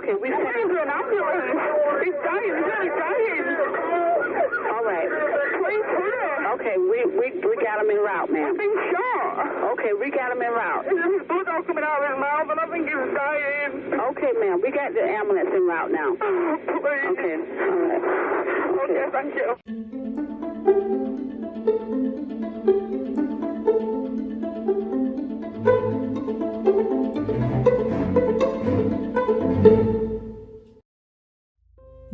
Okay, we sent an ambulance. He's dying. He's really dying. All right. Please hurry. Okay, we got him en route, ma'am. He's been shot. Okay, we got him en route. There's blood all coming out of his mouth, and I think he's dying. Okay, ma'am, we got the ambulance en route now. Please. Okay, all right. Okay, thank you.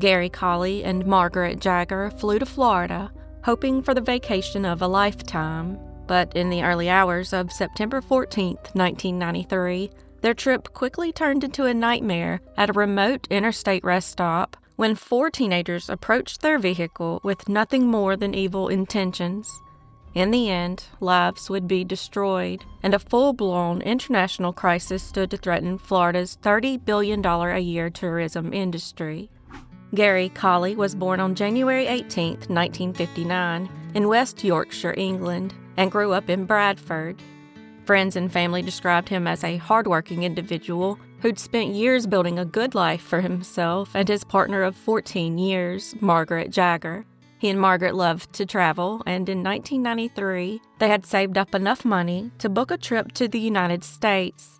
Gary Colley and Margaret Jagger flew to Florida, hoping for the vacation of a lifetime. But in the early hours of September 14, 1993, their trip quickly turned into a nightmare at a remote interstate rest stop when 4 teenagers approached their vehicle with nothing more than evil intentions. In the end, lives would be destroyed, and a full-blown international crisis stood to threaten Florida's $30 billion a year tourism industry. Gary Colley was born on January 18, 1959, in West Yorkshire, England, and grew up in Bradford. Friends and family described him as a hardworking individual who'd spent years building a good life for himself and his partner of 14 years, Margaret Jagger. He and Margaret loved to travel, and in 1993, they had saved up enough money to book a trip to the United States.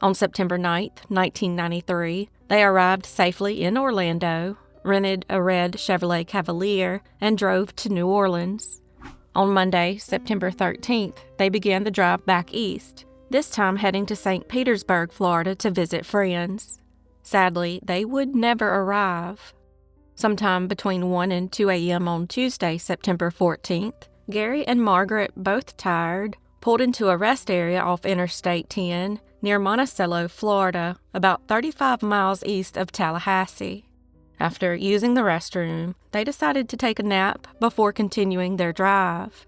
On September 9, 1993, they arrived safely in Orlando, rented a red Chevrolet Cavalier, and drove to New Orleans. On Monday, September 13th, they began the drive back east, this time heading to St. Petersburg, Florida to visit friends. Sadly, they would never arrive. Sometime between 1 and 2 a.m. on Tuesday, September 14th, Gary and Margaret, both tired, pulled into a rest area off Interstate 10 near Monticello, Florida, about 35 miles east of Tallahassee. After using the restroom, they decided to take a nap before continuing their drive.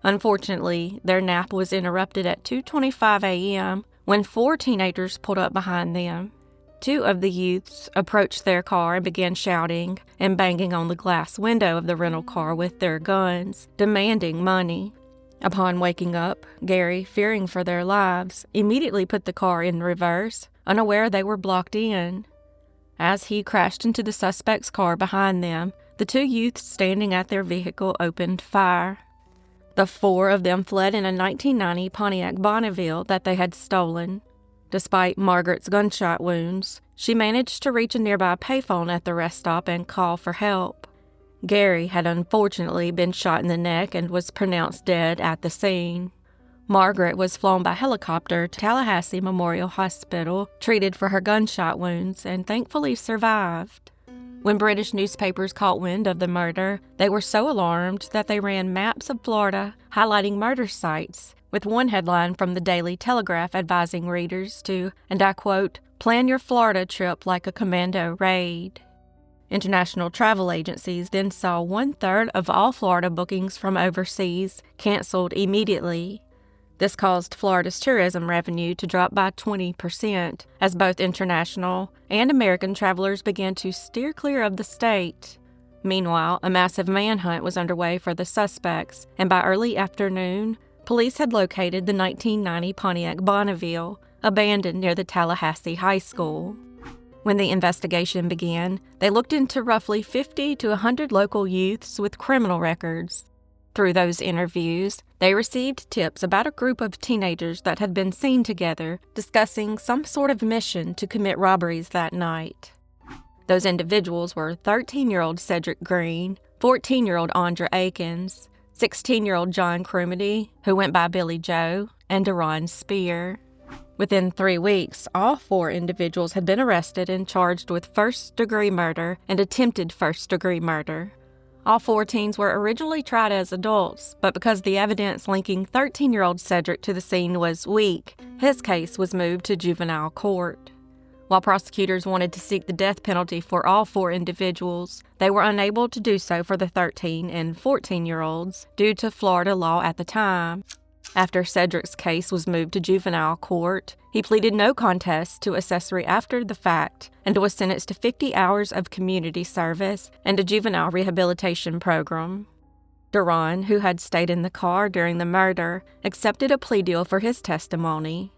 Unfortunately, their nap was interrupted at 2:25 a.m. when 4 teenagers pulled up behind them. 2 of the youths approached their car and began shouting and banging on the glass window of the rental car with their guns, demanding money. Upon waking up, Gary, fearing for their lives, immediately put the car in reverse, unaware they were blocked in. As he crashed into the suspect's car behind them, the 2 youths standing at their vehicle opened fire. The 4 of them fled in a 1990 Pontiac Bonneville that they had stolen. Despite Margaret's gunshot wounds, she managed to reach a nearby payphone at the rest stop and call for help. Gary had unfortunately been shot in the neck and was pronounced dead at the scene. Margaret was flown by helicopter to Tallahassee Memorial Hospital, treated for her gunshot wounds, and thankfully survived. When British newspapers caught wind of the murder, they were so alarmed that they ran maps of Florida highlighting murder sites, with one headline from the Daily Telegraph advising readers to, and I quote, "plan your Florida trip like a commando raid." International travel agencies then saw 1/3 of all Florida bookings from overseas canceled immediately. This caused Florida's tourism revenue to drop by 20%, as both international and American travelers began to steer clear of the state. Meanwhile, a massive manhunt was underway for the suspects, and by early afternoon, police had located the 1990 Pontiac Bonneville, abandoned near the Tallahassee High School. When the investigation began, they looked into roughly 50 to 100 local youths with criminal records. Through those interviews, they received tips about a group of teenagers that had been seen together discussing some sort of mission to commit robberies that night. Those individuals were 13-year-old Cedric Green, 14-year-old Andra Akins, 16-year-old John Crumity, who went by Billy Joe, and Deron Spear. Within 3 weeks, all 4 individuals had been arrested and charged with first-degree murder and attempted first-degree murder. All 4 teens were originally tried as adults, but because the evidence linking 13-year-old Cedric to the scene was weak, his case was moved to juvenile court. While prosecutors wanted to seek the death penalty for all 4 individuals, they were unable to do so for the 13 and 14-year-olds due to Florida law at the time. After Cedric's case was moved to juvenile court, he pleaded no contest to accessory after the fact and was sentenced to 50 hours of community service and a juvenile rehabilitation program. Deron, who had stayed in the car during the murder, accepted a plea deal for his testimony.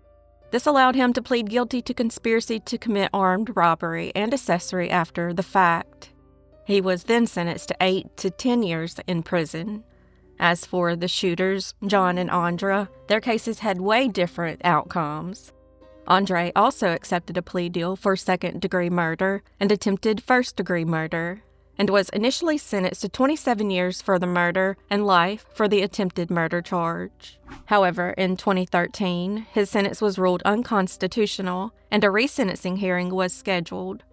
This allowed him to plead guilty to conspiracy to commit armed robbery and accessory after the fact. He was then sentenced to 8 to 10 years in prison. As for the shooters, John and Andra, their cases had way different outcomes. Andre also accepted a plea deal for second-degree murder and attempted first-degree murder, and was initially sentenced to 27 years for the murder and life for the attempted murder charge. However, in 2013, his sentence was ruled unconstitutional, and a resentencing hearing was scheduled.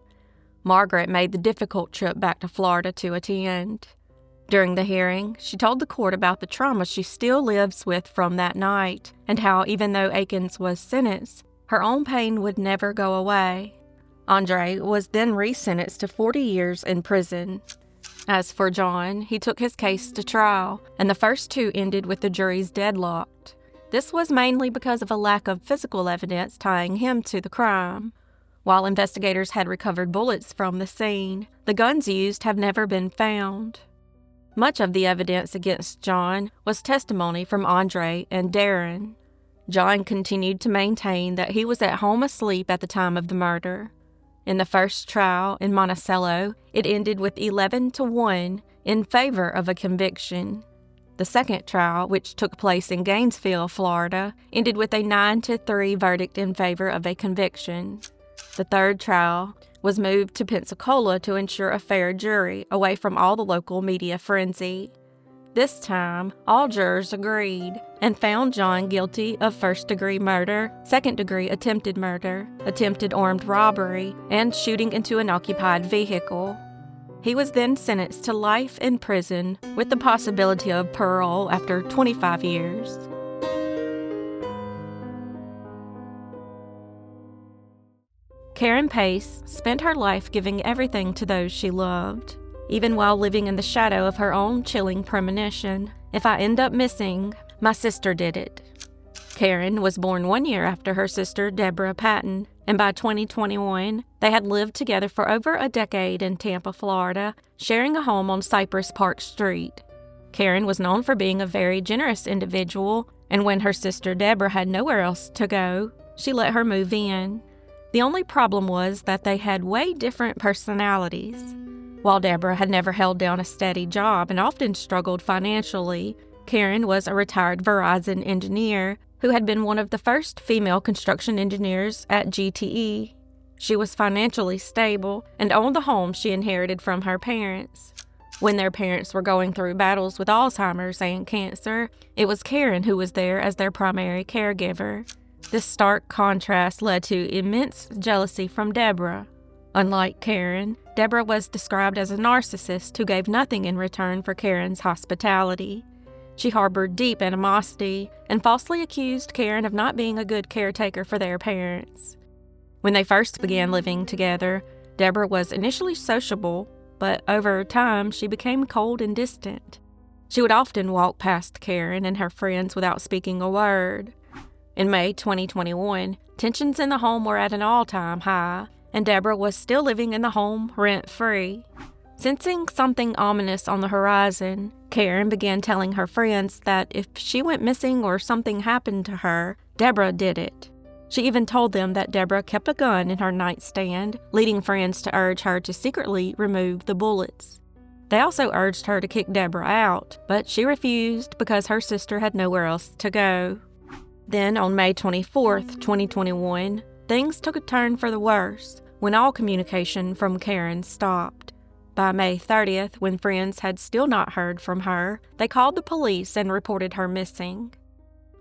Margaret made the difficult trip back to Florida to attend. During the hearing, she told the court about the trauma she still lives with from that night, and how even though Akins was sentenced, her own pain would never go away. Andre was then resentenced to 40 years in prison. As for John, he took his case to trial, and the first 2 ended with the juries deadlocked. This was mainly because of a lack of physical evidence tying him to the crime. While investigators had recovered bullets from the scene, the guns used have never been found. Much of the evidence against John was testimony from Andre and Darren. John continued to maintain that he was at home asleep at the time of the murder. In the first trial in Monticello, it ended with 11 to 1 in favor of a conviction. The second trial, which took place in Gainesville, Florida, ended with a 9 to 3 verdict in favor of a conviction. The third trial was moved to Pensacola to ensure a fair jury away from all the local media frenzy. This time, all jurors agreed and found John guilty of first-degree murder, second-degree attempted murder, attempted armed robbery, and shooting into an occupied vehicle. He was then sentenced to life in prison with the possibility of parole after 25 years. Karen Pais spent her life giving everything to those she loved, even while living in the shadow of her own chilling premonition, "If I end up missing, my sister did it." Karen was born 1 year after her sister Deborah Patton, and by 2021, they had lived together for over a decade in Tampa, Florida, sharing a home on Cypress Park Street. Karen was known for being a very generous individual, and when her sister Deborah had nowhere else to go, she let her move in. The only problem was that they had way different personalities. While Deborah had never held down a steady job and often struggled financially, Karen was a retired Verizon engineer who had been one of the first female construction engineers at GTE. She was financially stable and owned the home she inherited from her parents. When their parents were going through battles with Alzheimer's and cancer, it was Karen who was there as their primary caregiver. This stark contrast led to immense jealousy from Deborah. Unlike Karen, Deborah was described as a narcissist who gave nothing in return for Karen's hospitality. She harbored deep animosity and falsely accused Karen of not being a good caretaker for their parents. When they first began living together, Deborah was initially sociable, but over time she became cold and distant. She would often walk past Karen and her friends without speaking a word. In May 2021, tensions in the home were at an all-time high, and Deborah was still living in the home rent-free. Sensing something ominous on the horizon, Karen began telling her friends that if she went missing or something happened to her, Deborah did it. She even told them that Deborah kept a gun in her nightstand, leading friends to urge her to secretly remove the bullets. They also urged her to kick Deborah out, but she refused because her sister had nowhere else to go. Then on May 24th, 2021, things took a turn for the worse when all communication from Karen stopped. By May 30th, when friends had still not heard from her, they called the police and reported her missing.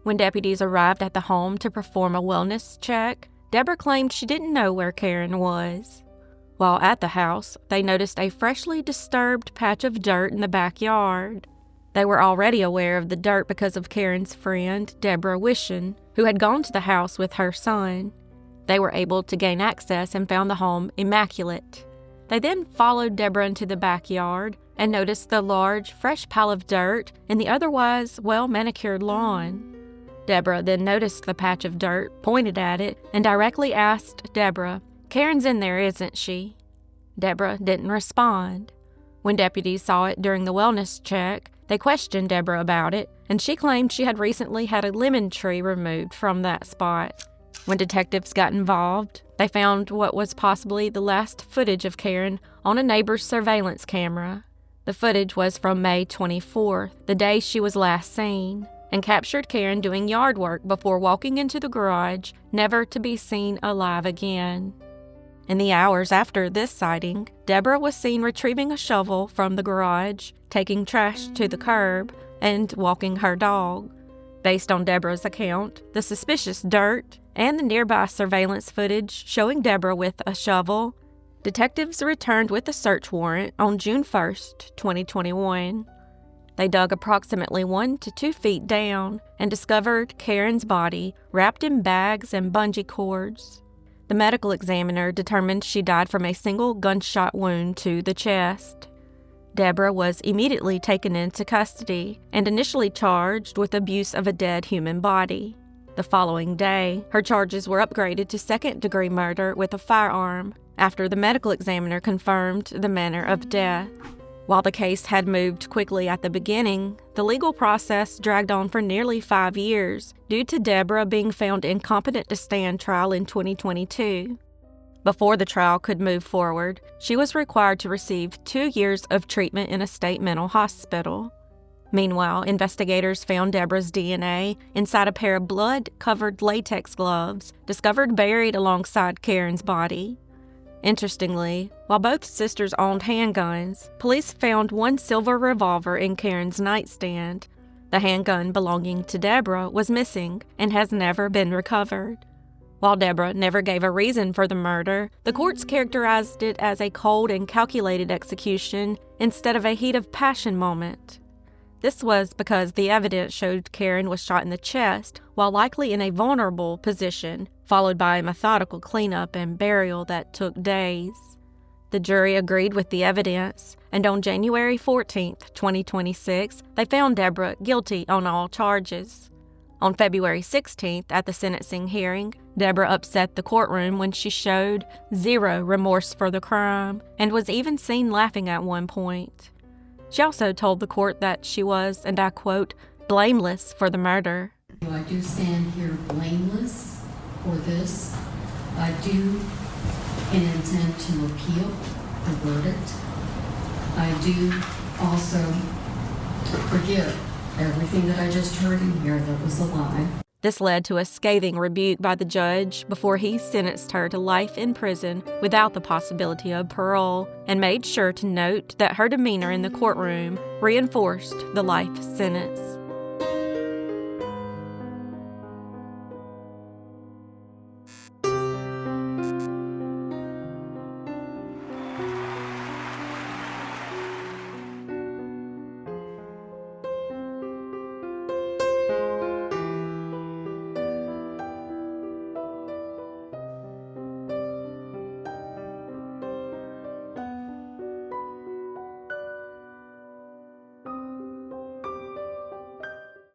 When deputies arrived at the home to perform a wellness check, Deborah claimed she didn't know where Karen was. While at the house, they noticed a freshly disturbed patch of dirt in the backyard. They were already aware of the dirt because of Karen's friend, Deborah Wishin, who had gone to the house with her son. They were able to gain access and found the home immaculate. They then followed Deborah into the backyard and noticed the large, fresh pile of dirt in the otherwise well-manicured lawn. Deborah then noticed the patch of dirt, pointed at it, and directly asked Deborah, "Karen's in there, isn't she?" Deborah didn't respond. When deputies saw it during the wellness check, they questioned Deborah about it, and she claimed she had recently had a lemon tree removed from that spot. When detectives got involved, they found what was possibly the last footage of Karen on a neighbor's surveillance camera. The footage was from May 24th, the day she was last seen, and captured Karen doing yard work before walking into the garage, never to be seen alive again. In the hours after this sighting, Deborah was seen retrieving a shovel from the garage, taking trash to the curb, and walking her dog. Based on Deborah's account, the suspicious dirt, and the nearby surveillance footage showing Deborah with a shovel, detectives returned with a search warrant on June 1st, 2021. They dug approximately 1 to 2 feet down and discovered Karen's body wrapped in bags and bungee cords. The medical examiner determined she died from a single gunshot wound to the chest. Deborah was immediately taken into custody and initially charged with abuse of a dead human body. The following day, her charges were upgraded to second-degree murder with a firearm after the medical examiner confirmed the manner of death. While the case had moved quickly at the beginning, the legal process dragged on for nearly 5 years due to Deborah being found incompetent to stand trial in 2022. Before the trial could move forward, she was required to receive 2 years of treatment in a state mental hospital. Meanwhile, investigators found Deborah's DNA inside a pair of blood-covered latex gloves discovered buried alongside Karen's body. Interestingly, while both sisters owned handguns, police found one silver revolver in Karen's nightstand. The handgun belonging to Deborah was missing and has never been recovered. While Deborah never gave a reason for the murder, the courts characterized it as a cold and calculated execution instead of a heat of passion moment. This was because the evidence showed Karen was shot in the chest while likely in a vulnerable position, followed by a methodical cleanup and burial that took days. The jury agreed with the evidence, and on January 14, 2026, they found Deborah guilty on all charges. On February 16th, at the sentencing hearing, Deborah upset the courtroom when she showed zero remorse for the crime and was even seen laughing at one point. She also told the court that she was, and I quote, blameless for the murder. I do stand here blameless for this. I do intend to appeal the verdict. I do also forgive everything that I just heard in here that was a lie. This led to a scathing rebuke by the judge before he sentenced her to life in prison without the possibility of parole, and made sure to note that her demeanor in the courtroom reinforced the life sentence.